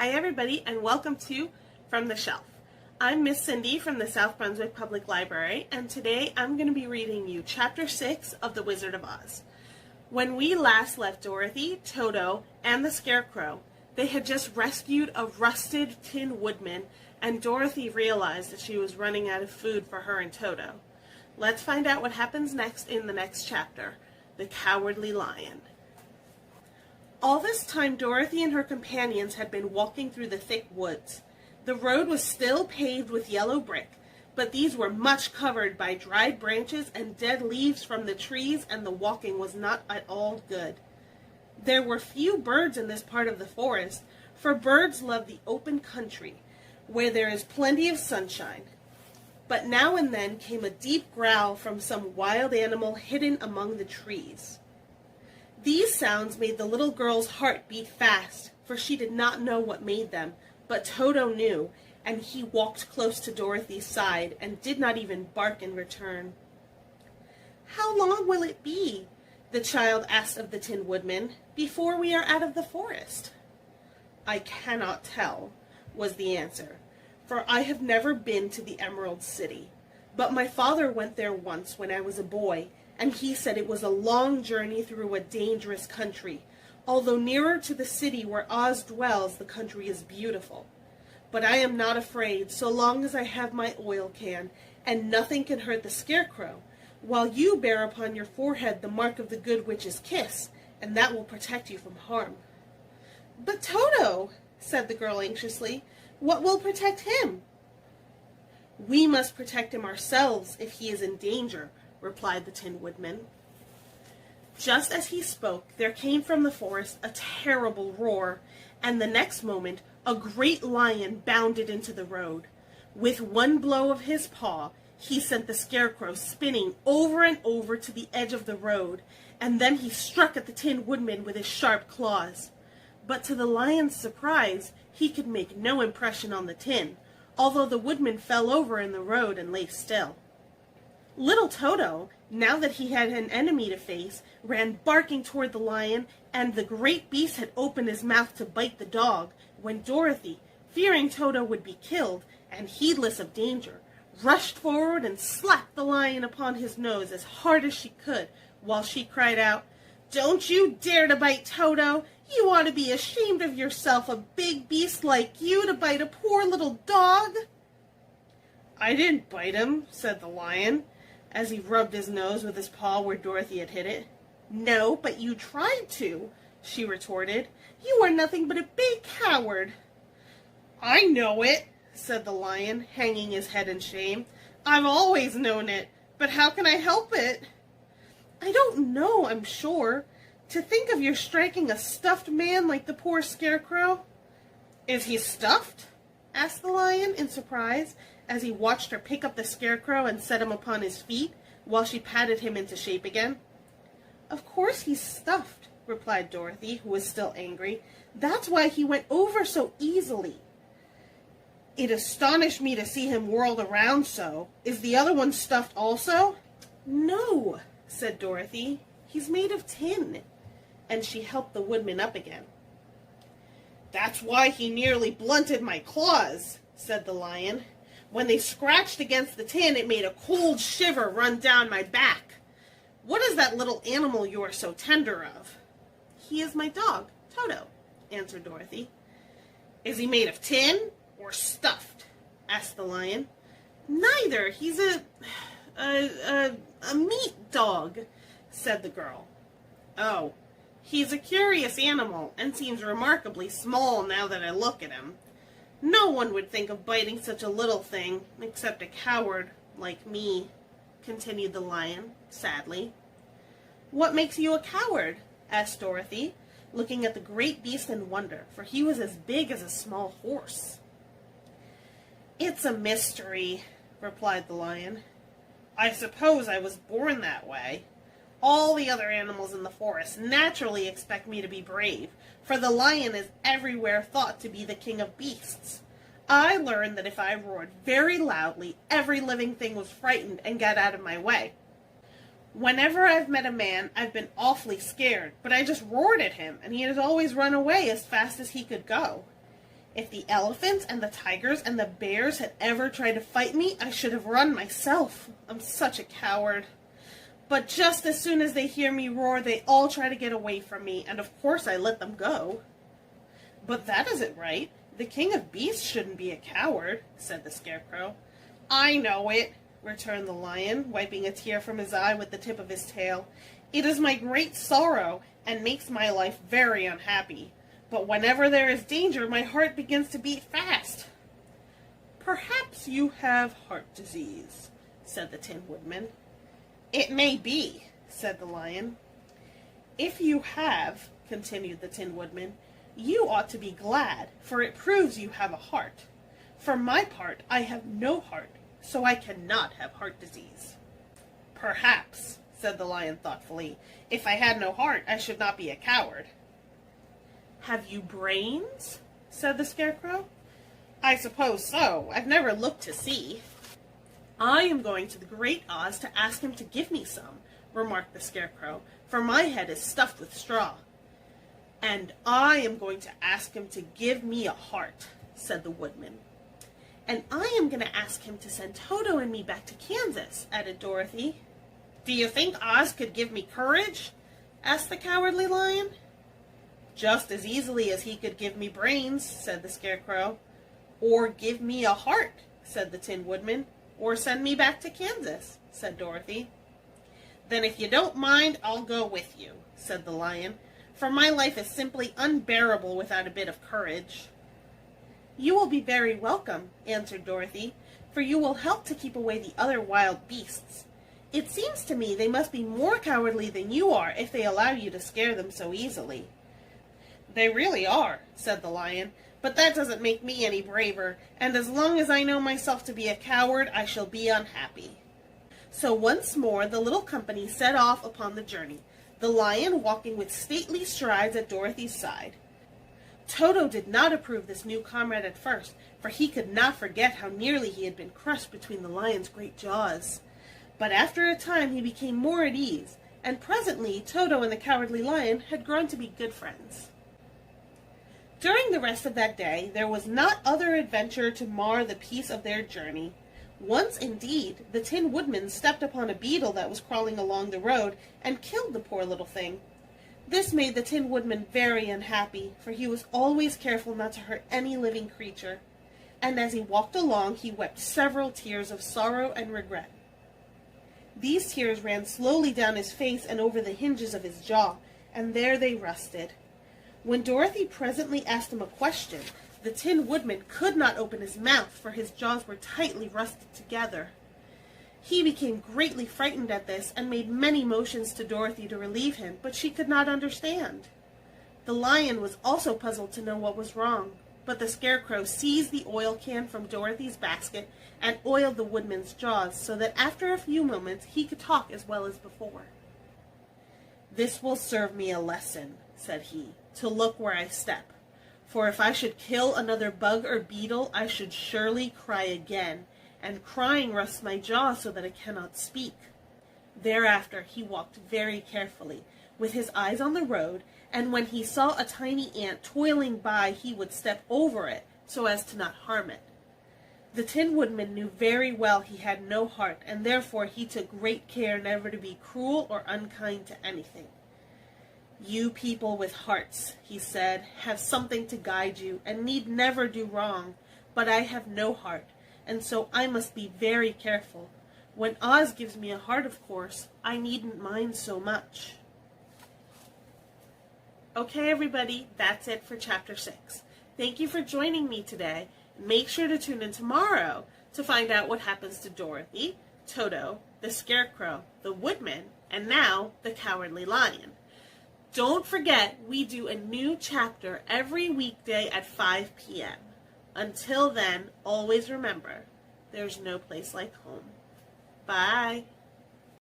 Hi everybody and welcome to From the Shelf. I'm Miss Cindy from the South Brunswick Public Library, and today I'm going to be reading you Chapter 6 of The Wizard of Oz. When we last left Dorothy, Toto, and the Scarecrow, they had just rescued a rusted Tin Woodman, and Dorothy realized that she was running out of food for her and Toto. Let's find out what happens next in the next chapter, The Cowardly Lion. All this time, Dorothy and her companions had been walking through the thick woods. The road was still paved with yellow brick, but these were much covered by dried branches and dead leaves from the trees, and the walking was not at all good. There were few birds in this part of the forest, for birds love the open country, where there is plenty of sunshine. But now and then came a deep growl from some wild animal hidden among the trees. These sounds made the little girl's heart beat fast, for she did not know what made them, but Toto knew, and he walked close to Dorothy's side and did not even bark in return. "How long will it be," the child asked of the Tin Woodman, "before we are out of the forest?" "I cannot tell," was the answer, "for I have never been to the Emerald City, but my father went there once when I was a boy, and he said it was a long journey through a dangerous country. Although nearer to the city where Oz dwells, the country is beautiful. But I am not afraid so long as I have my oil can, and nothing can hurt the Scarecrow, while you bear upon your forehead the mark of the Good Witch's kiss, and that will protect you from harm." "But Toto," said the girl anxiously, "what will protect him?" "We must protect him ourselves if he is in danger," replied the Tin Woodman. Just as he spoke, there came from the forest a terrible roar, and the next moment a great lion bounded into the road. With one blow of his paw, he sent the Scarecrow spinning over and over to the edge of the road, and then he struck at the Tin Woodman with his sharp claws. But to the lion's surprise, he could make no impression on the tin, although the woodman fell over in the road and lay still. Little Toto, now that he had an enemy to face, ran barking toward the lion, and the great beast had opened his mouth to bite the dog, when Dorothy, fearing Toto would be killed, and heedless of danger, rushed forward and slapped the lion upon his nose as hard as she could, while she cried out, "Don't you dare to bite Toto! You ought to be ashamed of yourself, a big beast like you, to bite a poor little dog!" "I didn't bite him," said the lion, as he rubbed his nose with his paw where Dorothy had hit it. "No, but you tried to," she retorted. "You are nothing but a big coward." "I know it," said the lion, hanging his head in shame. "I've always known it, but how can I help it?" "I don't know, I'm sure. To think of your striking a stuffed man like the poor Scarecrow." "Is he stuffed?" asked the lion in surprise, as he watched her pick up the Scarecrow and set him upon his feet, while she patted him into shape again. "Of course he's stuffed," replied Dorothy, who was still angry. "That's why he went over so easily." "It astonished me to see him whirled around so. Is the other one stuffed also?" "No," said Dorothy. "He's made of tin." And she helped the woodman up again. "That's why he nearly blunted my claws," said the lion. "When they scratched against the tin, it made a cold shiver run down my back. What is that little animal you are so tender of?" "He is my dog, Toto," answered Dorothy. "Is he made of tin or stuffed?" asked the lion. "Neither. He's a meat dog," said the girl. "Oh, he's a curious animal, and seems remarkably small now that I look at him. No one would think of biting such a little thing, except a coward like me," continued the lion, sadly. "What makes you a coward?" asked Dorothy, looking at the great beast in wonder, for he was as big as a small horse. "It's a mystery," replied the lion. "I suppose I was born that way. All the other animals in the forest naturally expect me to be brave, for the lion is everywhere thought to be the king of beasts. I learned that if I roared very loudly, every living thing was frightened and got out of my way. Whenever I've met a man, I've been awfully scared, but I just roared at him, and he has always run away as fast as he could go. If the elephants and the tigers and the bears had ever tried to fight me, I should have run myself. I'm such a coward. But just as soon as they hear me roar, they all try to get away from me, and of course I let them go. But that isn't right. The king of beasts shouldn't be a coward, said the Scarecrow. I know it, returned the lion, wiping a tear from his eye with the tip of his tail. It is my great sorrow, and makes my life very unhappy. But whenever there is danger, my heart begins to beat fast. Perhaps you have heart disease, said the Tin Woodman. It may be, said the lion. If you have, continued the Tin Woodman, you ought to be glad, for it proves you have a heart. For my part, I have no heart, so I cannot have heart disease. Perhaps, said the lion thoughtfully, if I had no heart, I should not be a coward. Have you brains? Said the Scarecrow. I suppose so. I've never looked to see. I am going to the Great Oz to ask him to give me some, remarked the Scarecrow, for my head is stuffed with straw. And I am going to ask him to give me a heart, said the Woodman. And I am going to ask him to send Toto and me back to Kansas, added Dorothy. Do you think Oz could give me courage? Asked the Cowardly Lion. Just as easily as he could give me brains, said the Scarecrow. Or give me a heart, said the Tin Woodman. Or send me back to Kansas, said Dorothy. Then if you don't mind, I'll go with you, said the Lion, for my life is simply unbearable without a bit of courage. You will be very welcome, answered Dorothy, for you will help to keep away the other wild beasts. It seems to me they must be more cowardly than you are if they allow you to scare them so easily. They really are, said the Lion, but that doesn't make me any braver, and as long as I know myself to be a coward, I shall be unhappy. So once more the little company set off upon the journey, the Lion walking with stately strides at Dorothy's side. Toto did not approve this new comrade at first, for he could not forget how nearly he had been crushed between the lion's great jaws. But after a time he became more at ease, and presently Toto and the Cowardly Lion had grown to be good friends. During the rest of that day, there was not other adventure to mar the peace of their journey. Once, indeed, the Tin Woodman stepped upon a beetle that was crawling along the road and killed the poor little thing. This made the Tin Woodman very unhappy, for he was always careful not to hurt any living creature. And as he walked along, he wept several tears of sorrow and regret. These tears ran slowly down his face and over the hinges of his jaw, and there they rested. When Dorothy presently asked him a question, the Tin Woodman could not open his mouth, for his jaws were tightly rusted together. He became greatly frightened at this, and made many motions to Dorothy to relieve him, but she could not understand. The Lion was also puzzled to know what was wrong, but the Scarecrow seized the oil can from Dorothy's basket and oiled the Woodman's jaws, so that after a few moments he could talk as well as before. "This will serve me a lesson," said he, "to look where I step. For if I should kill another bug or beetle, I should surely cry again, and crying rusts my jaw so that I cannot speak." Thereafter he walked very carefully, with his eyes on the road, and when he saw a tiny ant toiling by, he would step over it, so as to not harm it. The Tin Woodman knew very well he had no heart, and therefore he took great care never to be cruel or unkind to anything. "You people with hearts," he said, "have something to guide you, and need never do wrong, but I have no heart, and so I must be very careful. When Oz gives me a heart, of course, I needn't mind so much." Okay, everybody, that's it for Chapter 6. Thank you for joining me today. Make sure to tune in tomorrow to find out what happens to Dorothy, Toto, the Scarecrow, the Woodman, and now the Cowardly Lion. Don't forget, we do a new chapter every weekday at 5 p.m. Until then, always remember, there's no place like home. Bye.